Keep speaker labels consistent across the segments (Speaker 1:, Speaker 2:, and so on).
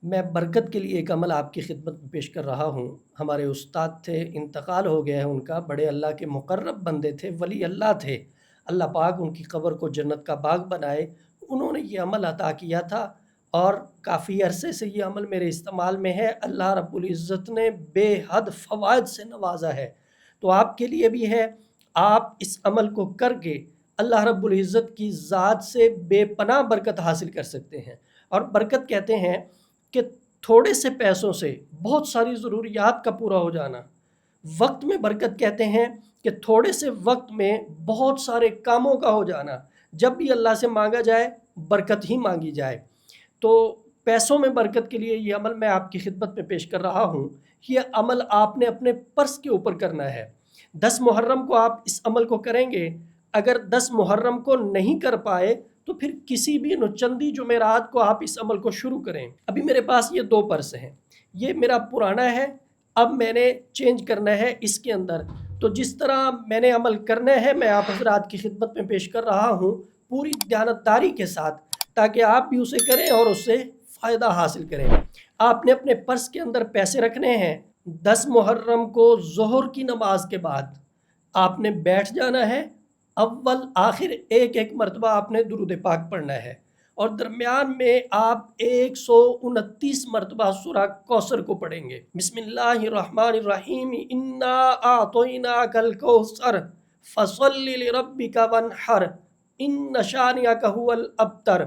Speaker 1: میں برکت کے لیے ایک عمل آپ کی خدمت میں پیش کر رہا ہوں۔ ہمارے استاد تھے، انتقال ہو گیا ہے ان کا، بڑے اللہ کے مقرب بندے تھے، ولی اللہ تھے۔ اللہ پاک ان کی قبر کو جنت کا باغ بنائے۔ انہوں نے یہ عمل عطا کیا تھا اور کافی عرصے سے یہ عمل میرے استعمال میں ہے۔ اللہ رب العزت نے بے حد فوائد سے نوازا ہے، تو آپ کے لیے بھی ہے۔ آپ اس عمل کو کر کے اللہ رب العزت کی ذات سے بے پناہ برکت حاصل کر سکتے ہیں۔ اور برکت کہتے ہیں کہ تھوڑے سے پیسوں سے بہت ساری ضروریات کا پورا ہو جانا۔ وقت میں برکت کہتے ہیں کہ تھوڑے سے وقت میں بہت سارے کاموں کا ہو جانا۔ جب بھی اللہ سے مانگا جائے برکت ہی مانگی جائے۔ تو پیسوں میں برکت کے لیے یہ عمل میں آپ کی خدمت میں پیش کر رہا ہوں۔ یہ عمل آپ نے اپنے پرس کے اوپر کرنا ہے۔ 10 محرم کو آپ اس عمل کو کریں گے۔ اگر 10 محرم کو نہیں کر پائے تو پھر کسی بھی چندی جمعرات کو آپ اس عمل کو شروع کریں۔ ابھی میرے پاس یہ 2 پرس ہیں، یہ میرا پرانا ہے، اب میں نے چینج کرنا ہے اس کے اندر۔ تو جس طرح میں نے عمل کرنا ہے میں آپ حضرات کی خدمت میں پیش کر رہا ہوں پوری دیانتداری کے ساتھ، تاکہ آپ بھی اسے کریں اور اس سے فائدہ حاصل کریں۔ آپ نے اپنے پرس کے اندر پیسے رکھنے ہیں۔ 10 محرم کو ظہر کی نماز کے بعد آپ نے بیٹھ جانا ہے۔ اول آخر ایک مرتبہ آپ نے درود پاک پڑھنا ہے، اور درمیان میں آپ 129 مرتبہ سورہ کوثر کو پڑھیں گے۔ بسم اللہ الرحمن الرحیم، انا اعطیناک الکوثر فصل لربک وانحر ان شانئک ھو الابتر۔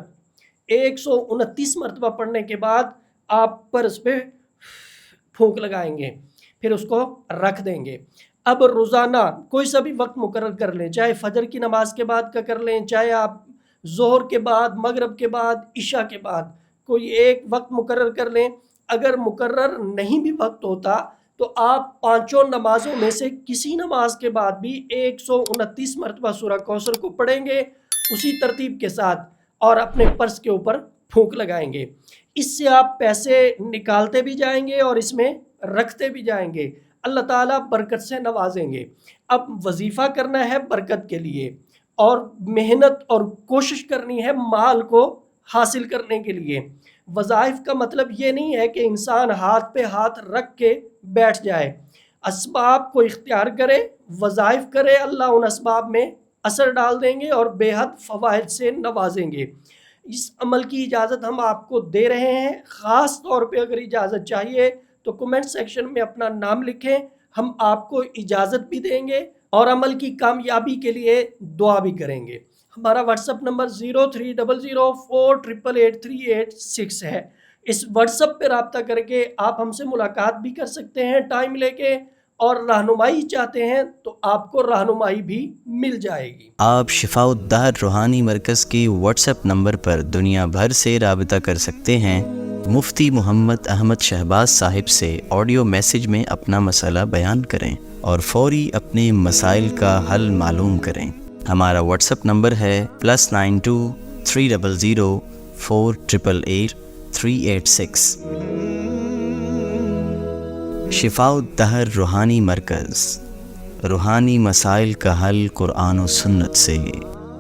Speaker 1: 129 مرتبہ پڑھنے کے بعد آپ پرس پہ پھونک لگائیں گے، پھر اس کو رکھ دیں گے۔ اب روزانہ کوئی سا بھی وقت مقرر کر لیں، چاہے فجر کی نماز کے بعد کا کر لیں، چاہے آپ ظہر کے بعد، مغرب کے بعد، عشاء کے بعد کوئی ایک وقت مقرر کر لیں۔ اگر مقرر نہیں بھی وقت ہوتا تو آپ 5 نمازوں میں سے کسی نماز کے بعد بھی 129 مرتبہ سورہ کوثر کو پڑھیں گے اسی ترتیب کے ساتھ، اور اپنے پرس کے اوپر پھونک لگائیں گے۔ اس سے آپ پیسے نکالتے بھی جائیں گے اور اس میں رکھتے بھی جائیں گے۔ اللہ تعالیٰ برکت سے نوازیں گے۔ اب وظیفہ کرنا ہے برکت کے لیے، اور محنت اور کوشش کرنی ہے مال کو حاصل کرنے کے لیے۔ وظائف کا مطلب یہ نہیں ہے کہ انسان ہاتھ پہ ہاتھ رکھ کے بیٹھ جائے۔ اسباب کو اختیار کرے، وظائف کرے، اللہ ان اسباب میں اثر ڈال دیں گے اور بے حد فوائد سے نوازیں گے۔ اس عمل کی اجازت ہم آپ کو دے رہے ہیں۔ خاص طور پہ اگر اجازت چاہیے تو کمنٹ سیکشن میں اپنا نام لکھیں، ہم آپ کو اجازت بھی دیں گے اور عمل کی کامیابی کے لیے دعا بھی کریں گے۔ ہمارا واٹس اپ نمبر 030048883886 ہے۔ اس واٹس اپ پہ رابطہ کر کے آپ ہم سے ملاقات بھی کر سکتے ہیں ٹائم لے کے، اور رہنمائی چاہتے ہیں تو آپ کو رہنمائی بھی مل جائے گی۔
Speaker 2: آپ شفاء الدہر روحانی مرکز کی واٹس ایپ نمبر پر دنیا بھر سے رابطہ کر سکتے ہیں۔ مفتی محمد احمد شہباز صاحب سے آڈیو میسج میں اپنا مسئلہ بیان کریں اور فوری اپنے مسائل کا حل معلوم کریں۔ ہمارا واٹس ایپ نمبر ہے +92 300 488 386۔ شفاء الدہر روحانی مرکز، روحانی مسائل کا حل قرآن و سنت سے۔